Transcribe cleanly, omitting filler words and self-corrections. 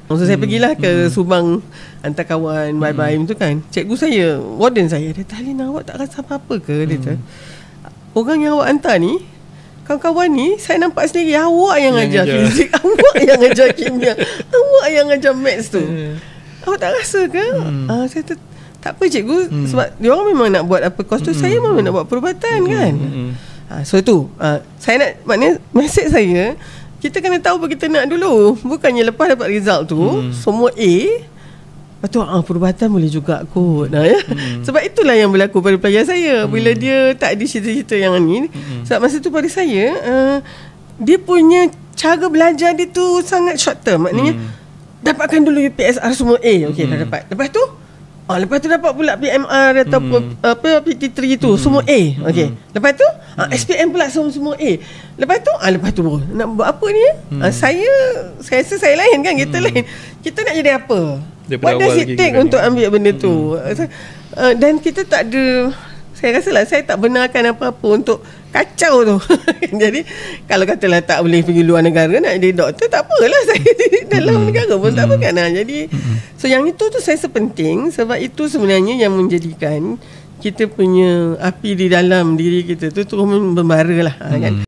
So saya pergilah ke Subang hantar kawan bye-bye tu kan. Cikgu saya, warden saya, dia kata, Halina, awak tak rasa apa-apa ke? Dia kata, orang yang awak hantar ni, kawan-kawan ni, saya nampak sendiri awak yang ajar fizik, awak yang ajar kimia, awak yang ajar maths tu. Awak tak rasa ke? Saya kata, tak apa cikgu, sebab dia orang memang nak buat apa kos tu, saya memang nak buat perubatan kan. So tu saya nak, maknanya mesej saya, kita kena tahu apa kita nak dulu. Bukannya lepas dapat result tu semua A, lepas tu perubatan boleh juga kot. Sebab itulah yang berlaku pada pelajar saya. Bila dia tak ada cerita-cerita yang ni, sebab masa tu pada saya dia punya cara belajar dia tu sangat short term. Maknanya dapatkan dulu UPSR semua A. Okey, dah dapat. Lepas tu dapat pula PMR ataupun PT3 tu semua A. Okey. Lepas tu SPM pula semua A. Lepas tu bro, nak buat apa ni? Saya rasa saya lain kan, kita lain. Kita nak jadi apa? What does it take untuk ambil benda tu? Dan kita tak ada, saya rasa lah saya tak benarkan apa-apa untuk kacau tu. Jadi kalau katalah tak boleh pergi luar negara nak jadi doktor, tak apalah, saya dalam negara pun tak apa kan. Jadi so yang itu tu saya sepenting, sebab itu sebenarnya yang menjadikan kita punya api di dalam diri kita tu terus membara lah kan.